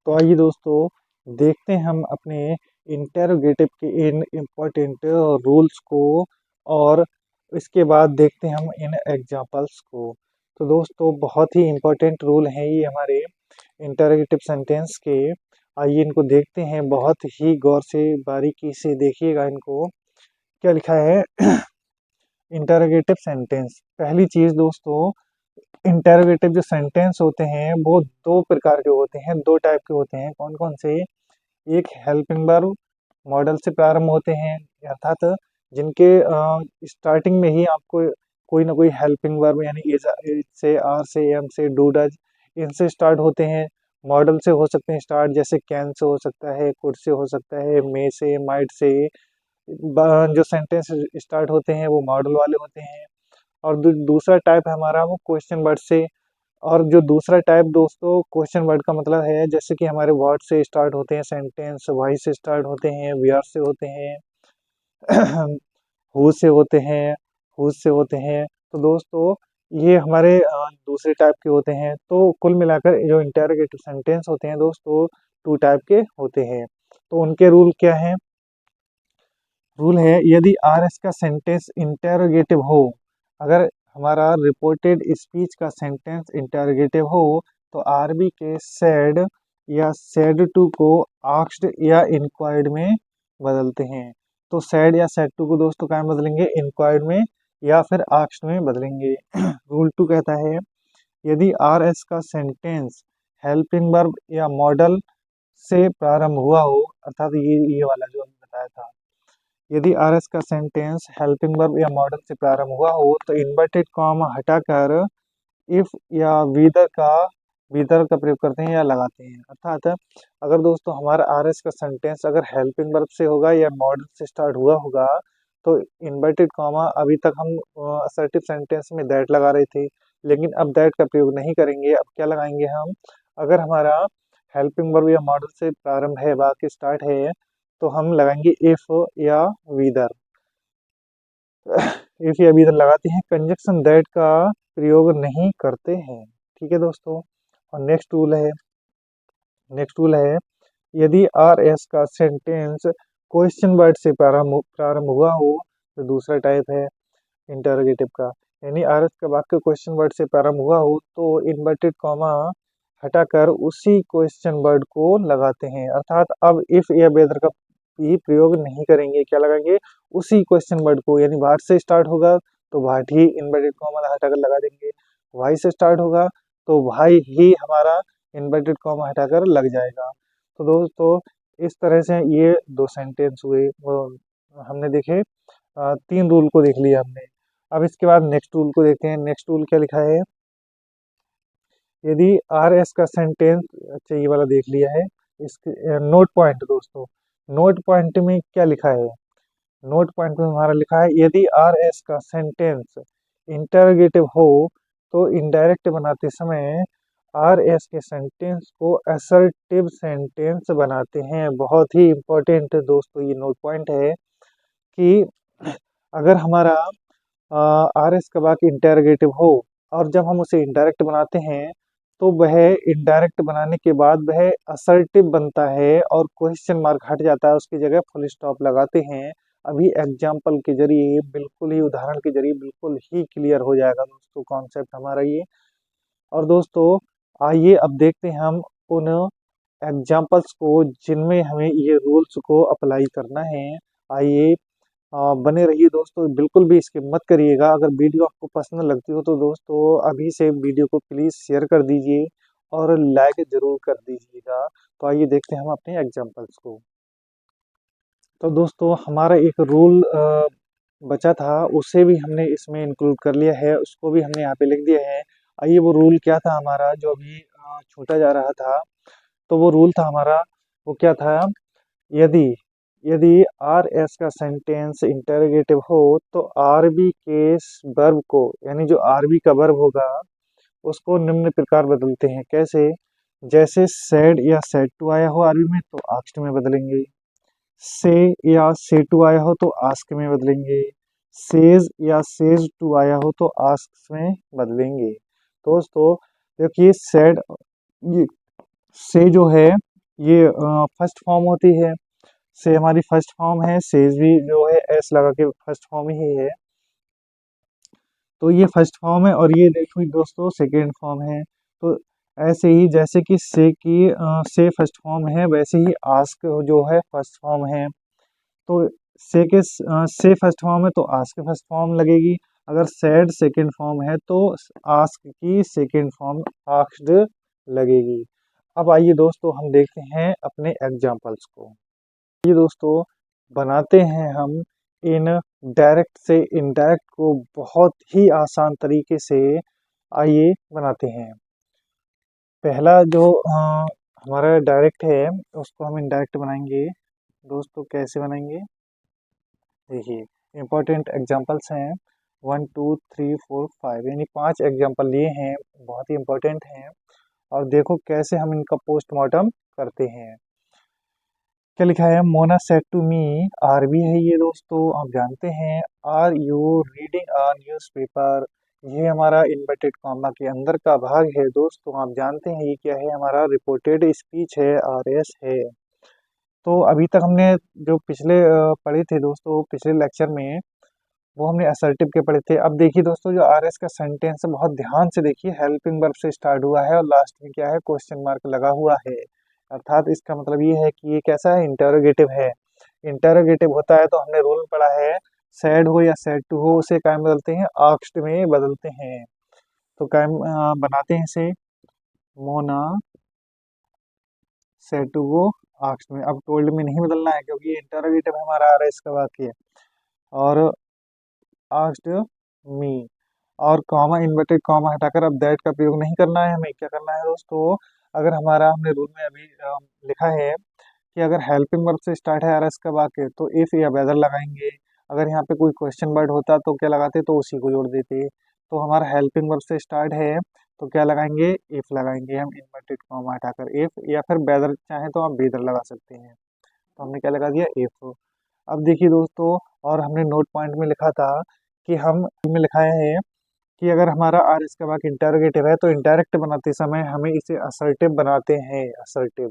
तो आइए दोस्तों देखते हैं हम अपने इंटेरोगेटिव के इन इम्पोर्टेंट रूल्स को और इसके बाद देखते हैं हम इन एग्जांपल्स को। तो दोस्तों बहुत ही इम्पोर्टेंट रूल हैं ये हमारे इंटेरोगेटिव सेंटेंस के। आइए इनको देखते हैं, बहुत ही गौर से बारीकी से देखिएगा इनको। क्या लिखा है इंटेरोगेटिव सेंटेंस। पहली चीज दोस्तों, इंटेरोगेटिव जो सेंटेंस होते हैं वो दो प्रकार के होते हैं, दो टाइप के होते हैं। कौन कौन से? एक हेल्पिंग वर्ब मॉडल से प्रारंभ होते हैं, अर्थात जिनके स्टार्टिंग में ही आपको कोई ना कोई हेल्पिंग वर्ब यानी इज से, आर से, एम से, डू डज इनसे स्टार्ट होते हैं। मॉडल से हो सकते हैं स्टार्ट, जैसे कैन से हो सकता है, कुड से हो सकता है, मे से, माइट से। जो सेंटेंस स्टार्ट होते हैं वो मॉडल वाले होते हैं। और दूसरा टाइप है हमारा वो क्वेश्चन वर्ड से। और जो दूसरा टाइप दोस्तों क्वेश्चन वर्ड का मतलब है, जैसे कि हमारे वर्ड से स्टार्ट होते हैं सेंटेंस, वाई से स्टार्ट होते हैं, वेयर से होते हैं, हु से होते हैं, हुज से होते हैं। तो दोस्तों ये हमारे दूसरे टाइप के होते हैं। तो कुल मिलाकर जो इंटेरोगेटिव सेंटेंस होते हैं दोस्तों टू टाइप के होते हैं। तो उनके रूल क्या हैं? रूल है, यदि आर एस का सेंटेंस इंटेरोगेटिव हो, अगर हमारा रिपोर्टेड स्पीच का सेंटेंस इंटेरोगेटिव हो तो आरबी के सेड या सेड टू को आस्क्ड या इंक्वायर्ड में बदलते हैं। तो सेड या सेड टू को दोस्तों क्या में बदलेंगे? इंक्वायर्ड में या फिर आस्क्ड में बदलेंगे। रूल टू कहता है, यदि आर एस का सेंटेंस हेल्पिंग वर्ब या मॉडल से प्रारंभ हुआ हो, अर्थात ये वाला जो हमने बताया था, यदि आर एस का सेंटेंस हेल्पिंग वर्ब या मॉडल से प्रारंभ हुआ हो तो इन्वर्टेड कॉमा हटाकर इफ या वीदर का प्रयोग करते हैं या लगाते हैं। अर्थात अगर दोस्तों हमारा आर एस का सेंटेंस अगर हेल्पिंग वर्ब से होगा या मॉडल से स्टार्ट हुआ होगा तो इन्वर्टेड कॉमा, अभी तक हम असर्टिव सेंटेंस में दैट लगा रहे थे, लेकिन अब दैट का प्रयोग नहीं करेंगे। अब क्या लगाएंगे हम? अगर हमारा हेल्पिंग वर्ब या मॉडल से प्रारंभ है, वाक्य स्टार्ट है, तो हम लगाएंगे इफ या वीदर। इफ या वीदर लगाते हैं, कंजक्शन दैट का प्रयोग नहीं करते हैं। ठीक है दोस्तों। और नेक्स्ट रूल है, यदि आर एस का सेंटेंस क्वेश्चन वर्ड से प्रारंभ हुआ हो तो दूसरा टाइप है इंटरोगेटिव का। यानी आर एस का वाक्य क्वेश्चन वर्ड से प्रारंभ हुआ हो तो इन्वर्टेड कॉमा हटाकर उसी क्वेश्चन वर्ड को लगाते हैं। अर्थात अब इफ या वेदर का ही प्रयोग नहीं करेंगे। क्या लगाएंगे? उसी क्वेश्चन वर्ड को। यानी वाट से स्टार्ट होगा तो वाट ही इन्वर्टेड कॉमा हटाकर लगा देंगे, वाई से स्टार्ट होगा तो वाई ही हमारा इन्वर्टेड कॉमा हटाकर लग जाएगा। तो दोस्तों इस तरह से ये दो सेंटेंस हुए वो हमने देखे। तीन रूल को देख लिया हमने। अब इसके बाद नेक्स्ट रूल को देखते हैं। नेक्स्ट रूल क्या लिखा है? यदि आर एस का सेंटेंस, अच्छा ये वाला देख लिया है। इसके नोट पॉइंट दोस्तों, नोट पॉइंट में क्या लिखा है? नोट पॉइंट में हमारा लिखा है, यदि आर एस का सेंटेंस इंटरोगेटिव हो तो इनडायरेक्ट बनाते समय आर एस के सेंटेंस को असर्टिव सेंटेंस बनाते हैं। बहुत ही इंपॉर्टेंट दोस्तों ये नोट पॉइंट है कि अगर हमारा आर एस का वाक्य इंटरोगेटिव हो और जब हम उसे इनडायरेक्ट बनाते हैं तो वह इनडायरेक्ट बनाने के बाद वह असर्टिव बनता है और क्वेश्चन मार्क हट जाता है, उसकी जगह फुल स्टॉप लगाते हैं। अभी एग्जाम्पल के जरिए, बिल्कुल ही उदाहरण के जरिए बिल्कुल ही क्लियर हो जाएगा दोस्तों कॉन्सेप्ट हमारा ये। और दोस्तों आइए अब देखते हैं हम उन एग्जाम्पल्स को जिनमें हमें ये रूल्स को अप्लाई करना है। आइए बने रहिए दोस्तों, बिल्कुल भी स्किप मत करिएगा। अगर वीडियो आपको पसंद लगती हो तो दोस्तों अभी से वीडियो को प्लीज़ शेयर कर दीजिए और लाइक ज़रूर कर दीजिएगा। तो आइए देखते हैं हम अपने एग्जाम्पल्स को। तो दोस्तों हमारा एक रूल बचा था, उसे भी हमने इसमें इंक्लूड कर लिया है, उसको भी हमने यहाँ पे लिख दिया है। आइए वो रूल क्या था हमारा जो अभी छूटा जा रहा था। तो वो रूल था हमारा, वो क्या था? यदि यदि आर एस का सेंटेंस इंटरोगेटिव हो तो आरबी के वर्ब को, यानी जो आरबी का वर्ब होगा उसको निम्न प्रकार बदलते हैं। कैसे? जैसे सेड या सेड टू आया हो आरबी में तो आस्क्ड में बदलेंगे, से या से टू आया हो तो आस्क में बदलेंगे, सेज या सेज टू आया हो तो आस्क में बदलेंगे। दोस्तों देखिए सेड, ये से जो है ये फर्स्ट फॉर्म होती है। से हमारी फर्स्ट फॉर्म है, सेज भी जो है एस लगा के फर्स्ट फॉर्म ही है। तो ये फर्स्ट फॉर्म है और ये देखो दोस्तों सेकेंड फॉर्म है। तो ऐसे ही जैसे कि से फर्स्ट फॉर्म है, वैसे ही आस्क जो है फर्स्ट फॉर्म है। तो से फर्स्ट फॉर्म है तो आस्क फर्स्ट फॉर्म लगेगी। अगर सैड सेकेंड फॉर्म है तो आस्क की सेकेंड फॉर्म आस्क्ड लगेगी। अब आइए दोस्तों हम देखते हैं अपने एग्जाम्पल्स को। ये दोस्तों बनाते हैं हम इन डायरेक्ट से इनडायरेक्ट को बहुत ही आसान तरीके से। आइए बनाते हैं। पहला जो हमारा डायरेक्ट है उसको हम इनडायरेक्ट बनाएंगे। दोस्तों कैसे बनाएंगे, देखिए इम्पोर्टेंट एग्जांपल्स हैं 1 2 3 4 5, यानी 5 एग्जांपल लिए हैं, बहुत ही इम्पोर्टेंट हैं। और देखो कैसे हम इनका पोस्टमार्टम करते हैं। क्या लिखा है, Mona said to me, are भी है ये दोस्तों, आप जानते हैं। Are you reading a newspaper, ये हमारा इन्वर्टेड कॉमा के अंदर का भाग है दोस्तों, आप जानते हैं ये क्या है, हमारा रिपोर्टेड स्पीच है, आर एस है। तो अभी तक हमने जो पिछले पढ़े थे दोस्तों, पिछले लेक्चर में वो हमने असर्टिव के पढ़े थे। अब देखिए दोस्तों जो आर एस का सेंटेंस है, बहुत ध्यान से देखिए, हेल्पिंग वर्ब से स्टार्ट हुआ है और लास्ट में क्या है, क्वेश्चन मार्क लगा हुआ है। अर्थात इसका मतलब ये है कि ये कैसा है, इंटरोगेटिव है। इंटरोगेटिव होता है तो हमने रूल में पढ़ा है, सैड हो या सैड टू हो उसे क्या में बदलते हैं, आस्क्ड में बदलते हैं। तो क्या बनाते हैं इसे, Mona said to go asked में। अब टोल्ड में नहीं बदलना है क्योंकि इंटरोगेटिव हमारा आ रहा है इसका वाक्य। और आस्क्ड मी, और कॉमा इन्वर्टेड कॉमा हटाकर अब दैट का प्रयोग नहीं करना है हमें। क्या करना है दोस्तों, अगर हमारा हमने रूल में अभी लिखा है कि अगर हेल्पिंग वर्ब से स्टार्ट है आरएस का वाक्य तो इफ या वेदर लगाएंगे। अगर यहाँ पे कोई क्वेश्चन वर्ड होता तो क्या लगाते, तो उसी को जोड़ देते। तो हमारा हेल्पिंग वर्ब से स्टार्ट है तो क्या लगाएंगे, इफ लगाएंगे हम इन्वर्टेड कॉमा हटाकर इफ, या फिर वेदर चाहे तो आप वेदर लगा सकते हैं। तो हमने क्या लगा दिया, इफ। अब देखिए दोस्तों, और हमने नोट पॉइंट में लिखा था कि हम में लिखाया है कि अगर हमारा आर एस का वाक्य इंटरोगेटिव है तो इंडायरेक्ट बनाते समय हमें इसे असर्टिव बनाते हैं, असर्टिव।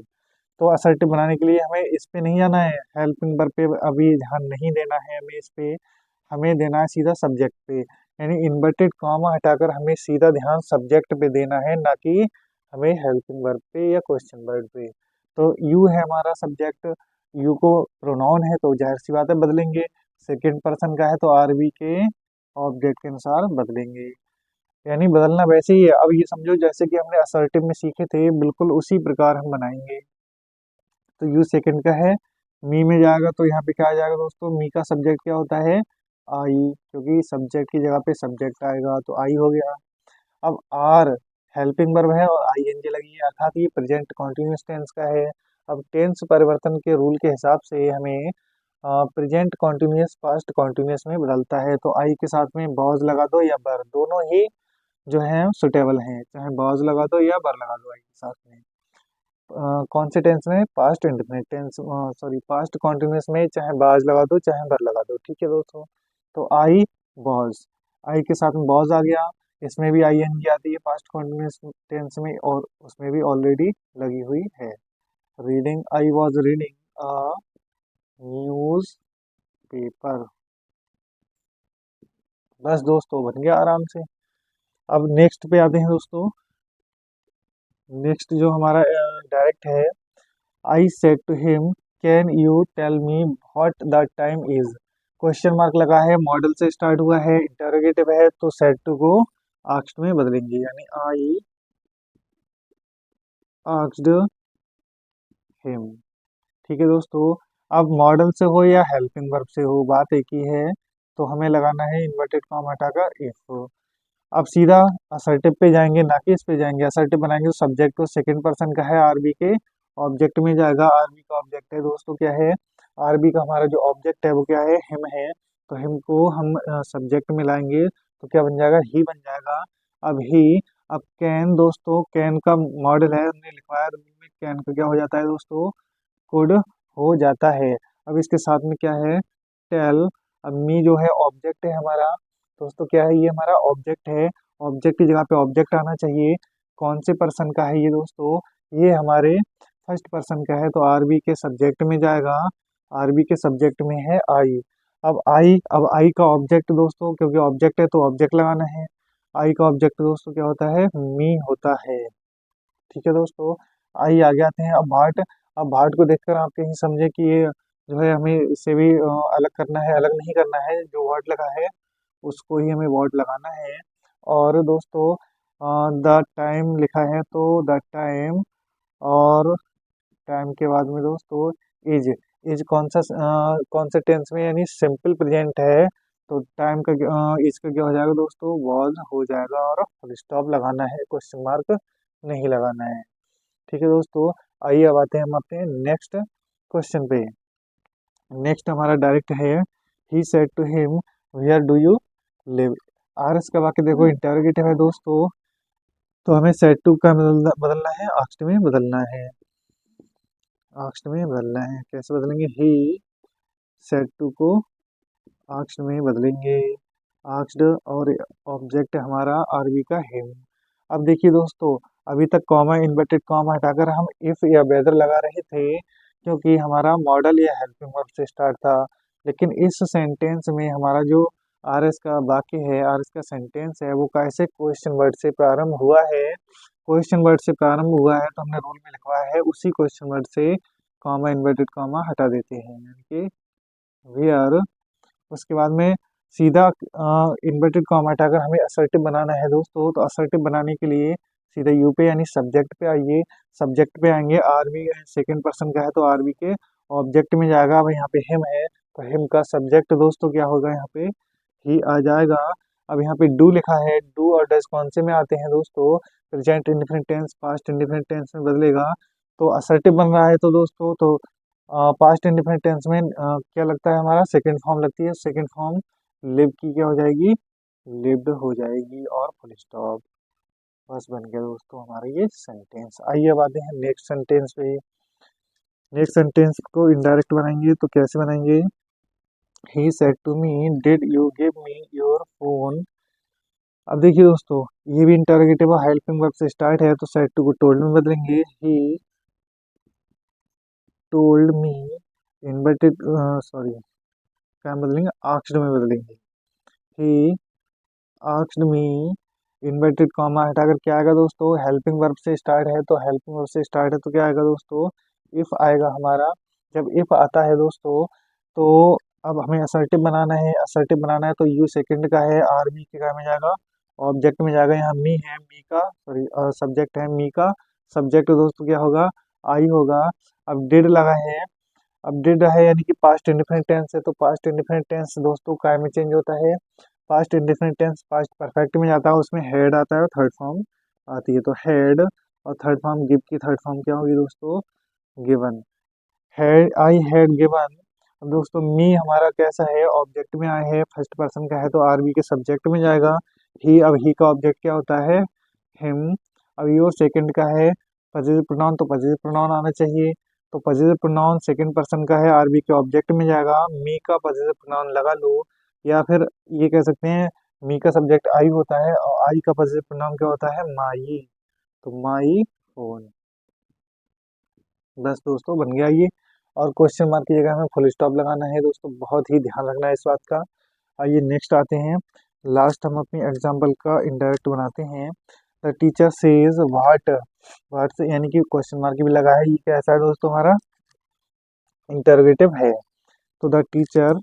तो असर्टिव बनाने के लिए हमें इस पे नहीं जाना है, हेल्पिंग वर्ब पे अभी ध्यान नहीं देना है हमें इस पे, हमें देना है सीधा सब्जेक्ट पे। यानी इन्वर्टेड कॉमा हटाकर हमें सीधा ध्यान सब्जेक्ट पे देना है, ना कि हमें हेल्पिंग वर्ब पे या क्वेश्चन वर्ब पे। तो यू है हमारा सब्जेक्ट, यू को प्रोनाउन है तो जाहिर सी बात है बदलेंगे। सेकेंड पर्सन का है तो आरबी के ऑब्जेक्ट के अनुसार बदलेंगे। यानी बदलना वैसे ही है। अब ये समझो जैसे कि हमने असर्टिव में सीखे थे, बिल्कुल उसी प्रकार हम बनाएंगे। तो यू सेकंड का है, मी में जाएगा तो यहाँ पे क्या आ जाएगा दोस्तों, मी का सब्जेक्ट क्या होता है, आई, क्योंकि सब्जेक्ट की जगह पे सब्जेक्ट आएगा तो आई हो गया। अब आर हेल्पिंग वर्ब है और आई एन जी लगी है, अर्थात ये प्रेजेंट कॉन्टिन्यूस टेंस का है। अब टेंस परिवर्तन के रूल के हिसाब से हमें प्रेजेंट कॉन्टिन्यूस पास्ट कॉन्टिन्यूस में बदलता है। तो आई के साथ में बॉज लगा दो या बर, दोनों ही जो है सुटेबल हैं, चाहे बॉज लगा दो या बर लगा दो आई के साथ में। कौन से टेंस में, past indefinite tense, sorry past continuous में चाहे बाज लगा दो चाहे बर लगा दो, ठीक है दोस्तों। तो आई बॉज, आई के साथ में बॉज आ गया, इसमें भी आई एन की आती है पास्ट कॉन्टिन्यूस टेंस में, और उसमें भी ऑलरेडी लगी हुई है। Reading, I was reading a news paper. बस दोस्तों बन गया आराम से। अब नेक्स्ट पे आते हैं दोस्तों। नेक्स्ट जो हमारा डायरेक्ट है, I said to him can you tell me what the time is. Question mark लगा है, मॉडल से स्टार्ट हुआ है, इंटरोगेटिव है तो सेड टू को आस्क्ड में बदलेंगे, यानी आई आस्क्ड हिम। ठीक है दोस्तों। अब मॉडल से हो या हेल्पिंग वर्ब से हो, बात एक ही है। तो हमें लगाना है इन्वर्टेड कॉमा हटाकर इफ। अब सीधा असर्टिव पे जाएंगे, ना कि इस पे जाएंगे। असर्टिव बनाएंगे तो सब्जेक्ट तो सेकंड पर्सन का है, आरबी के ऑब्जेक्ट में जाएगा। आरबी का ऑब्जेक्ट है दोस्तों क्या है, आरबी का हमारा जो ऑब्जेक्ट है वो क्या है, हिम है। तो हिम को हम सब्जेक्ट में लाएंगे तो क्या बन जाएगा, ही बन जाएगा। अब ही, अब कैन दोस्तों, कैन का मॉडल है, हमने लिखवाया रूल में, कैन का क्या हो जाता है दोस्तों, कुड हो जाता है। अब इसके साथ में क्या है, टेल। अब मी जो है ऑब्जेक्ट है हमारा दोस्तों, क्या है, ये हमारा ऑब्जेक्ट है, ऑब्जेक्ट की जगह पे ऑब्जेक्ट आना चाहिए। कौन से पर्सन का है ये दोस्तों, ये हमारे फर्स्ट पर्सन का है तो आरबी के सब्जेक्ट में जाएगा, आरबी के सब्जेक्ट में है आई। अब आई का ऑब्जेक्ट दोस्तों, क्योंकि ऑब्जेक्ट है तो ऑब्जेक्ट लगाना है। आई का ऑब्जेक्ट दोस्तों क्या होता है, मी होता है। ठीक है दोस्तों, आइए आगे आते हैं। अब भाट को देखकर आप कहीं समझे कि ये जो है हमें इससे भी अलग करना है, अलग नहीं करना है, जो वर्ड लगा है उसको ही हमें वर्ड लगाना है। और दोस्तों द टाइम लिखा है तो द टाइम, और टाइम के बाद में दोस्तों इज। इज कौन से टेंस में, यानी सिंपल प्रेजेंट है, तो टाइम का इज का क्या हो जाएगा दोस्तों, वॉज हो जाएगा, और फुल स्टॉप लगाना है, क्वेश्चन मार्क नहीं लगाना है। ठीक है दोस्तों, आइए अब आते हैं हम अपने नेक्स्ट क्वेश्चन पे। नेक्स्ट हमारा डायरेक्ट है, he said to him where do you live. RS का वाक्य देखो इंटरोगेटिव है दोस्तों, तो हमें सेड टू का बदलना है, आस्क्ड में बदलना है। आस्क्ड में बदलना है, कैसे बदलेंगे, ही सेड टू को आस्क्ड में बदलेंगे। आस्क्ड और ऑब्जेक्ट हमारा आरबी का हिम। अब देखिए दोस्तों, अभी तक कॉमा इन्वर्टेड कॉमा हटाकर हम इफ या वेदर लगा रहे थे, क्योंकि हमारा मॉडल या हेल्पिंग वर्ब से स्टार्ट था। लेकिन इस सेंटेंस में हमारा जो आरएस का वाक्य है, आरएस का सेंटेंस है, वो कैसे क्वेश्चन वर्ड से प्रारंभ हुआ है। क्वेश्चन वर्ड से प्रारंभ हुआ है तो हमने रूल में लिखवाया है उसी क्वेश्चन वर्ड से कॉमा इन्वर्टेड कॉमा हटा देते हैं, यानी कि वेयर। उसके बाद में सीधा इन्वर्टेड कॉमा हटाकर हमें असर्टिव बनाना है दोस्तों, तो असर्टिव बनाने के लिए सीधा यू पे यानी सब्जेक्ट पे आइए। सब्जेक्ट पे आएंगे, आरबी सेकंड पर्सन का है तो आरबी के ऑब्जेक्ट में जाएगा। अब यहाँ पे हिम है तो हिम का सब्जेक्ट दोस्तों क्या होगा, यहाँ पे ही आ जाएगा। अब यहाँ पे डू लिखा है, डू और डज कौन से में आते हैं दोस्तों, present indefinite tense, past indefinite tense में बदलेगा। तो असर्टिव बन रहा है तो दोस्तों, तो पास्ट इंडिफिनिट टेंस में क्या लगता है, हमारा सेकंड फॉर्म लगती है। सेकंड फॉर्म लिव की क्या हो जाएगी, लिव्ड हो जाएगी, और फुल स्टॉप। बस बन गया दोस्तों हमारा ये सेंटेंस। आइए अब आते हैं नेक्स्ट सेंटेंस पे। नेक्स्ट सेंटेंस को इनडायरेक्ट बनाएंगे तो कैसे बनाएंगे, he said to me did you give me your phone. अब देखिए दोस्तों, ये भी इंटरोगेटिव हेल्पिंग वर्ब से स्टार्ट है, तो सेड टू को टोल्ड में बदलेंगे, he told me inverted, sorry क्या बदलेंगे, आस्क्ड में बदलेंगे। He asked me inverted comma हटाकर क्या आएगा दोस्तों, हेल्पिंग वर्ब से स्टार्ट है, तो हेल्पिंग वर्ब से स्टार्ट है तो क्या आएगा दोस्तों, इफ आएगा हमारा। जब इफ आता है दोस्तों, तो अब हमें असर्टिव बनाना है। असर्टिव बनाना है तो यू सेकंड का है, आरबी के का में जाएगा, ऑब्जेक्ट में जाएगा। यहाँ मी है, मी का सॉरी सब्जेक्ट है, मी का सब्जेक्ट दोस्तों क्या होगा, आई होगा। अब डिड लगा है, अब डिड है यानी कि पास्ट इंडिफिनिट टेंस है, तो पास्ट इंडिफिनिट टेंस दोस्तों काय में चेंज होता है, past indefinite tense past perfect में जाता है, उसमें हेड आता है और थर्ड फॉर्म आती है, तो हेड। और थर्ड फॉर्म गिव की थर्ड फॉर्म क्या होगी दोस्तों, given. Had, I had given. अब दोस्तों मी हमारा कैसा है, ऑब्जेक्ट में आया है, फर्स्ट पर्सन का है तो आरबी के सब्जेक्ट में जाएगा। ही, अब ही का ऑब्जेक्ट क्या होता है, हिम। अब योर सेकंड का है, पॉजिटिव प्रोनाउन, तो पॉजिटिव प्रोनाउन आना चाहिए, तो पॉजिटिव प्रोनाउन सेकंड पर्सन का है, आरबी के ऑब्जेक्ट में जाएगा। मी का पॉजिटिव प्रोनाउन लगा लो, या फिर ये कह सकते हैं मी का सब्जेक्ट आई होता है और आई का पॉजिटिव प्रोनाउन क्या होता है, माई, तो माई फोन। बस दोस्तों बन गया ये। और क्वेश्चन मार्क की जगह हमें फुल स्टॉप लगाना है दोस्तों, बहुत ही ध्यान रखना है इस बात का। आइए नेक्स्ट आते हैं, लास्ट हम अपनी एग्जाम्पल का इंडायरेक्ट बनाते हैं। द टीचर सेज वाट, वाट से यानी कि क्वेश्चन मार्क भी लगा है, ये कैसा है दोस्तों, हमारा इंटरोगेटिव है। तो द टीचर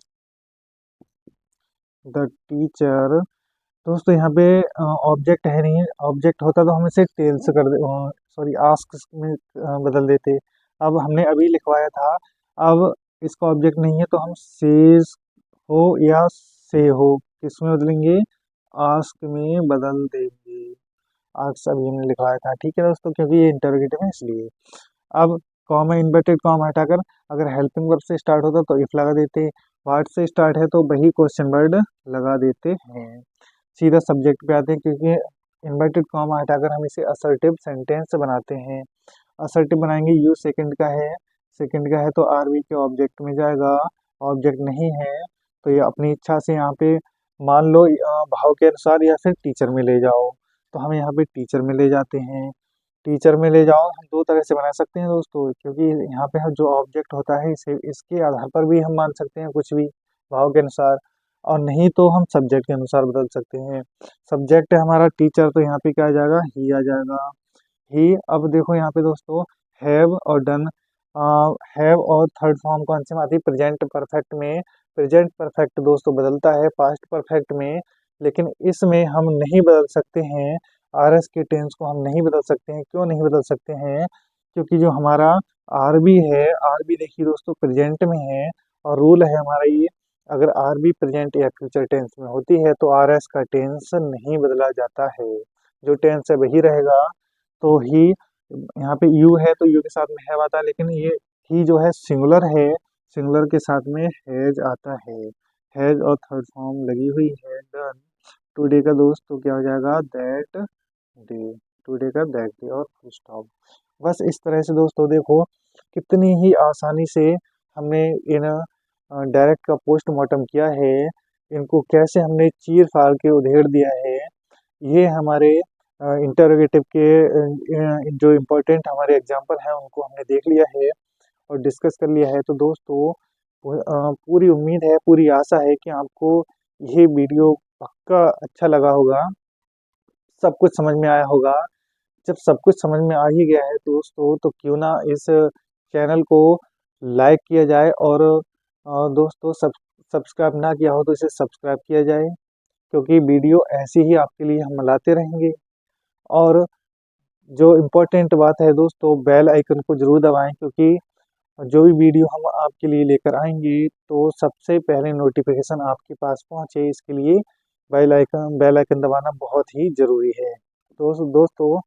दोस्तों यहाँ पे ऑब्जेक्ट है नहीं है, ऑब्जेक्ट होता तो हम इसे टेल्स कर दे, सॉरी आस्क में बदल देते। अब हमने अभी लिखवाया था, अब इसका ऑब्जेक्ट नहीं है तो हम सेज हो या से हो किसमें बदलेंगे, आस्क में बदल देंगे। आस्क अभी हमने लिखवाया था, ठीक है दोस्तों, क्योंकि ये इंटरोगेटिव है इसलिए। अब कॉमा इन्वर्टेड कॉमा हटाकर अगर हेल्पिंग वर्ब से स्टार्ट होता तो इफ लगा देते, वाट से स्टार्ट है तो वही क्वेश्चन वर्ड लगा देते हैं। सीधा सब्जेक्ट पे आते हैं, क्योंकि इन्वर्टेड कॉमा हटाकर हम इसे असर्टिव सेंटेंस बनाते हैं। असर्टिव बनाएंगे, यू सेकंड का है, सेकंड का है तो आरबी के ऑब्जेक्ट में जाएगा। ऑब्जेक्ट नहीं है तो ये अपनी इच्छा से यहाँ पे मान लो भाव के अनुसार या फिर टीचर में ले जाओ, तो हम यहाँ पे टीचर में ले जाते हैं। टीचर में ले जाओ, हम दो तरह से बना सकते हैं दोस्तों, क्योंकि यहाँ पे जो ऑब्जेक्ट होता है इसे इसके आधार पर भी हम मान सकते हैं कुछ भी भाव के अनुसार, और नहीं तो हम सब्जेक्ट के अनुसार बदल सकते हैं। सब्जेक्ट है हमारा टीचर, तो यहाँ पे क्या आ जाएगा, ही आ जाएगा, ही। अब देखो यहाँ पे दोस्तों, हैव और डन, हैव और थर्ड फॉर्म कौन सी में आती है, प्रेजेंट परफेक्ट में। प्रेजेंट परफेक्ट दोस्तों बदलता है पास्ट परफेक्ट में, लेकिन इसमें हम नहीं बदल सकते हैं, आरएस के टेंस को हम नहीं बदल सकते हैं। क्यों नहीं बदल सकते हैं, क्योंकि जो हमारा आरबी है, आरबी देखिए दोस्तों प्रेजेंट में है, और रूल है हमारा ये, अगर आरबी प्रेजेंट या फ्यूचर टेंस में होती है तो आरएस का टेंस नहीं बदला जाता है, जो टेंस है वही रहेगा। तो ही, यहाँ पे यू है तो यू के साथ में हैव आता है, लेकिन ये ही जो है सिंगुलर है, सिंगुलर के साथ में हैज आता है, हैज और थर्ड फॉर्म लगी हुई है। डन। टुडे का दोस्त तो क्या हो जाएगा, दैट डे, टुडे का दैट डे और फुल स्टॉप। बस इस तरह से दोस्तों देखो कितनी ही आसानी से हमने इन डायरेक्ट का पोस्टमार्टम किया है, इनको कैसे हमने चीर फाड़ के उधेड़ दिया है। ये हमारे इंटरोगेटिव के जो इम्पोर्टेंट हमारे एग्जाम्पल हैं उनको हमने देख लिया है और डिस्कस कर लिया है। तो दोस्तों पूरी उम्मीद है, पूरी आशा है कि आपको ये वीडियो पक्का अच्छा लगा होगा, सब कुछ समझ में आया होगा। जब सब कुछ समझ में आ ही गया है दोस्तों, तो क्यों ना इस चैनल को लाइक किया जाए, और दोस्तों सब्सक्राइब ना किया हो तो इसे सब्सक्राइब किया जाए, क्योंकि वीडियो ऐसी ही आपके लिए हम लाते रहेंगे। और जो इम्पोर्टेंट बात है दोस्तों, बेल आइकन को जरूर दबाएं, क्योंकि जो भी वीडियो हम आपके लिए लेकर आएंगे तो सबसे पहले नोटिफिकेशन आपके पास पहुंचे, इसके लिए बेल आइकन दबाना बहुत ही ज़रूरी है। तो दोस्तों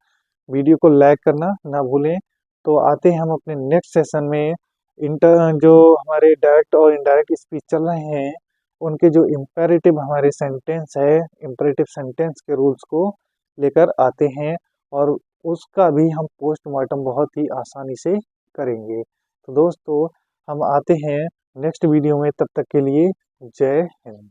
वीडियो को लाइक करना ना भूलें। तो आते हैं हम अपने नेक्स्ट सेशन में, जो हमारे डायरेक्ट और इनडायरेक्ट स्पीच चल रहे हैं उनके जो इम्पेरेटिव हमारे सेंटेंस है, इम्पेरेटिव सेंटेंस के रूल्स को लेकर आते हैं, और उसका भी हम पोस्टमार्टम बहुत ही आसानी से करेंगे। तो दोस्तों हम आते हैं नेक्स्ट वीडियो में, तब तक के लिए जय हिंद।